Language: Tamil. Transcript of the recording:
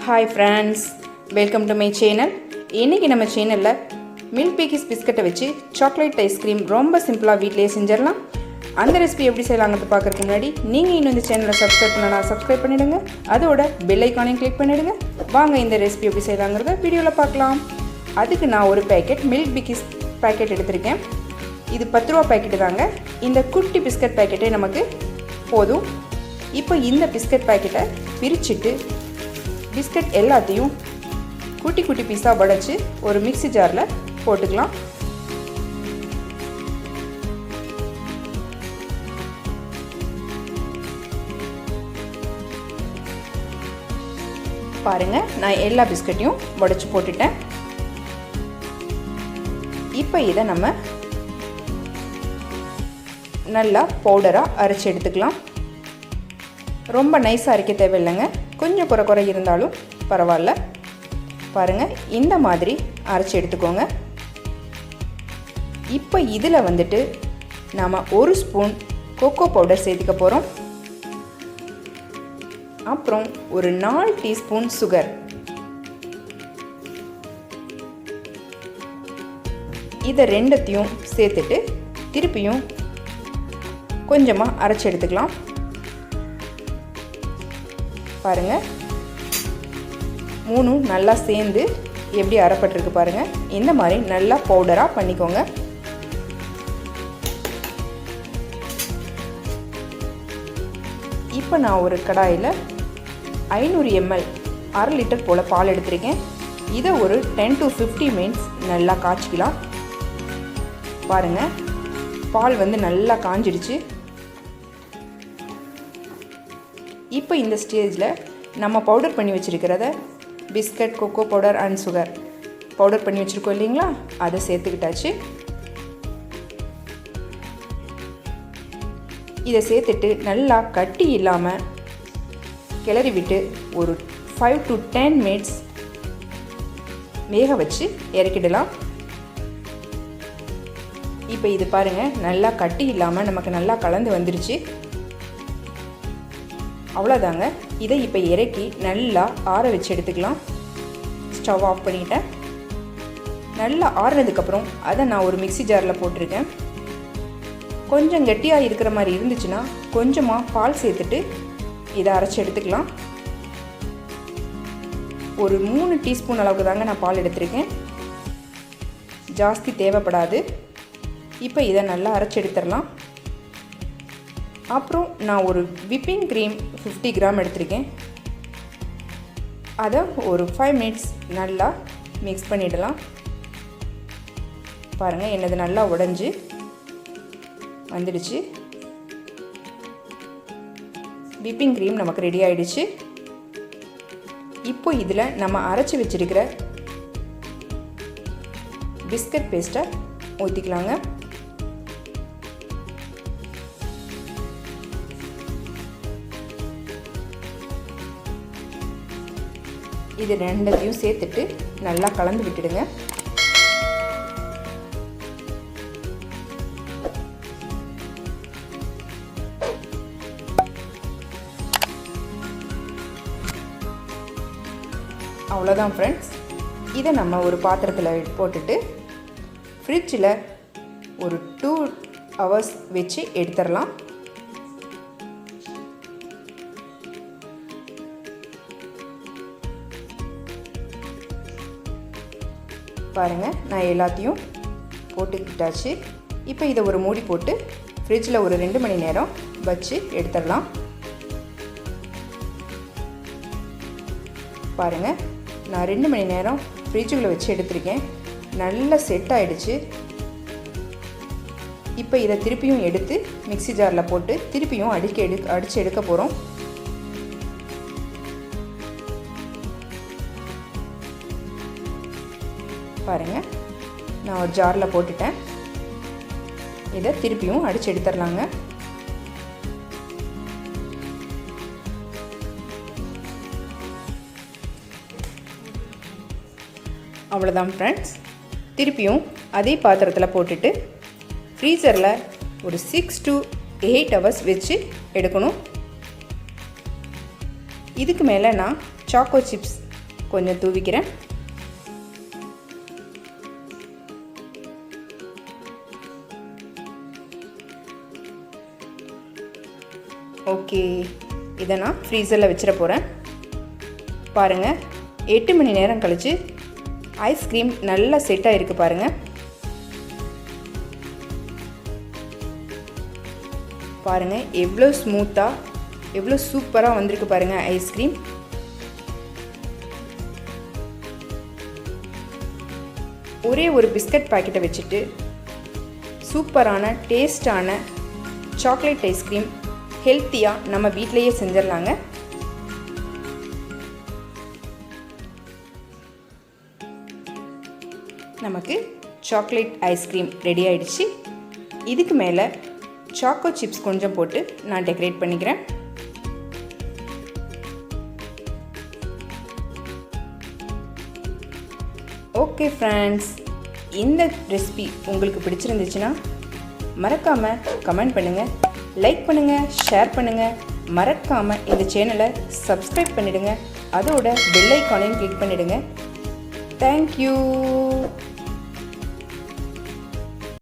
Hi friends, welcome to my channel. இன்றைக்கி நம்ம சேனலில் மில்க்பிக்கிஸ் பிஸ்கட்டை வச்சு சாக்லேட் ஐஸ்கிரீம் ரொம்ப சிம்பிளாக வீட்டிலேயே செஞ்சிடலாம். அந்த ரெசிபி எப்படி செய்யலாங்கிறது பார்க்குறதுக்கு முன்னாடி நீங்கள் இன்னும் இந்த சேனலை சப்ஸ்கிரைப் பண்ணலாம், சப்ஸ்கிரைப் பண்ணிவிடுங்க. அதோட பெல் ஐக்கானையும் கிளிக் பண்ணிவிடுங்க. வாங்க இந்த ரெசிபி எப்படி செய்யலாங்கிறத வீடியோவில் பார்க்கலாம். அதுக்கு நான் ஒரு பேக்கெட் மில்க்பிக்கிஸ் பேக்கெட் எடுத்திருக்கேன். இது 10 ரூபா பேக்கெட்டு தாங்க. இந்த குட்டி பிஸ்கட் பேக்கெட்டே நமக்கு போதும். இப்போ இந்த பிஸ்கட் பேக்கெட்டை பிரிச்சுட்டு பிஸ்கட் எல்லாத்தையும் குட்டி குட்டி பீஸாக உடைச்சி ஒரு மிக்ஸி ஜாரில் போட்டுக்கலாம். பாருங்கள், நான் எல்லா பிஸ்கட்டையும் உடைச்சி போட்டுட்டேன். இப்போ இதை நம்ம நல்லா பவுடராக அரைச்சி எடுத்துக்கலாம். ரொம்ப நைஸாக அரைக்க தேவையில்லைங்க, கொஞ்சம் குறை இருந்தாலும் பரவாயில்ல. பாருங்கள், இந்த மாதிரி அரைச்சி எடுத்துக்கோங்க. இப்போ இதில் வந்துட்டு நாம் 1 ஸ்பூன் கோகோ பவுடர் சேர்த்துக்க போகிறோம். அப்புறம் ஒரு 4 டீஸ்பூன் சுகர். இதை ரெண்டத்தையும் சேர்த்துட்டு திருப்பியும் கொஞ்சமாக அரைச்சி எடுத்துக்கலாம். பாருங்கள், 3 நல்லா சேர்ந்து எப்படி அரைப்பட்டிருக்கு பாருங்கள். இந்த மாதிரி நல்லா பவுடராக பண்ணிக்கோங்க. இப்போ நான் ஒரு கடாயில் 500 ml 1/2 லிட்டர் போல் பால் எடுத்திருக்கேன். இதை ஒரு 10 to 15 மினிட்ஸ் நல்லா காய்ச்சிக்கலாம். பாருங்கள், பால் நல்லா காஞ்சிடுச்சு. இப்போ இந்த ஸ்டேஜில் நம்ம பவுடர் பண்ணி வச்சுருக்கிறத biscuit, cocoa powder and sugar powder பண்ணி வச்சுருக்கோம் இல்லைங்களா, அதை சேர்த்துக்கிட்டாச்சு. இதை சேர்த்துட்டு நல்லா கட்டி இல்லாமல் கிளறி விட்டு ஒரு 5 to 10 மினிட்ஸ் வேக வச்சு இறக்கிடலாம். இப்போ இது பாருங்கள், நல்லா கட்டி இல்லாமல் நமக்கு நல்லா கலந்து வந்துருச்சு. அவ்வளோதாங்க. இதை இப்போ இறக்கி நல்லா ஆற வச்சு எடுத்துக்கலாம். ஸ்டவ் ஆஃப் பண்ணிட்டேன். நல்லா ஆறுனதுக்கப்புறம் அதை நான் ஒரு மிக்ஸி ஜாரில் போட்டிருக்கேன். கொஞ்சம் கெட்டியாக இருக்கிற மாதிரி இருந்துச்சுன்னா கொஞ்சமாக பால் சேர்த்துட்டு இதை அரைச்சி எடுத்துக்கலாம். ஒரு 3 டீஸ்பூன் அளவுக்கு தாங்க நான் பால் எடுத்திருக்கேன், ஜாஸ்தி தேவைப்படாது. இப்போ இதை நல்லா அரைச்சி எடுத்துடலாம். அப்புறம் நான் ஒரு விப்பிங் க்ரீம் 50 கிராம் எடுத்திருக்கேன். அதை ஒரு 5 மினிட்ஸ் நல்லா மிக்ஸ் பண்ணிடலாம். பாருங்கள், என்னது நல்லா உடைஞ்சி வந்துடுச்சு. விப்பிங் க்ரீம் நமக்கு ரெடி ஆகிடுச்சு. இப்போ இதில் நம்ம அரைச்சி வச்சுருக்கிற பிஸ்கட் பேஸ்ட்டை ஊற்றிக்கலாங்க. இது ரெண்டத்தையும் சேர்த்துட்டு நல்லா கலந்து விட்டுடுங்க. அவ்வளோதான் ஃப்ரெண்ட்ஸ். இதை நம்ம ஒரு பாத்திரத்தில் போட்டுட்டு ஃப்ரிட்ஜில் ஒரு 2 hours வச்சு எடுத்துடலாம். பாருங்கள், நான் எல்லாத்தையும் போட்டுக்கிட்டாச்சு. இப்போ இதை ஒரு மூடி போட்டு ஃப்ரிட்ஜில் ஒரு 2 மணி நேரம் வச்சு எடுத்துடலாம். பாருங்கள், நான் 2 மணி நேரம் ஃப்ரிட்ஜுக்குள்ளே வச்சு எடுத்திருக்கேன். நல்லா செட் ஆகிடுச்சு. இப்போ இதை திருப்பியும் எடுத்து மிக்ஸி ஜாரில் போட்டு திருப்பியும் அடித்து எடுக்க போகிறோம். பாருங்கள், நான் ஒரு ஜாரில் போட்டுட்டேன். இதை திருப்பியும் அடித்து எடுத்துடலாங்க. அவ்வளோதான் ஃப்ரெண்ட்ஸ். திருப்பியும் அதே பாத்திரத்தில் போட்டுட்டு ஃப்ரீசரில் ஒரு 6 to 8 hours வச்சு எடுக்கணும். இதுக்கு மேலே நான் சாக்கோ சிப்ஸ் கொஞ்சம் தூவிக்கிறேன். ஓகே, இதை நான் ஃப்ரீசரில் வச்சிட போகிறேன். பாருங்கள், 8 மணி நேரம் கழித்து ஐஸ்கிரீம் நல்லா செட் ஆகிருக்கு பாருங்கள். பாருங்கள் எவ்வளோ ஸ்மூத்தாக எவ்வளோ சூப்பராக வந்திருக்கு பாருங்கள் ஐஸ்கிரீம். ஒரே ஒரு பிஸ்கட் பாக்கெட்டை வச்சுட்டு சூப்பரான டேஸ்டான சாக்லேட் ஐஸ்கிரீம் ஹெல்த்தியாக நம்ம வீட்டிலையே செஞ்சிடலாங்க. நமக்கு சாக்லேட் ஐஸ்கிரீம் ரெடி ஆகிடுச்சு. இதுக்கு மேலே சாக்கோ சிப்ஸ் கொஞ்சம் போட்டு நான் டெக்கரேட் பண்ணிக்கிறேன். ஓகே ஃப்ரெண்ட்ஸ், இந்த ரெசிபி உங்களுக்கு பிடிச்சிருந்துச்சுன்னா மறக்காமல் கமெண்ட் பண்ணுங்கள், லைக் பண்ணுங்கள், ஷேர் பண்ணுங்கள். மறக்காமல் இந்த சேனலை சப்ஸ்கிரைப் பண்ணிவிடுங்க. அதோட பெல் ஐக்கானையும் கிளிக் பண்ணிவிடுங்க. தேங்க்யூ.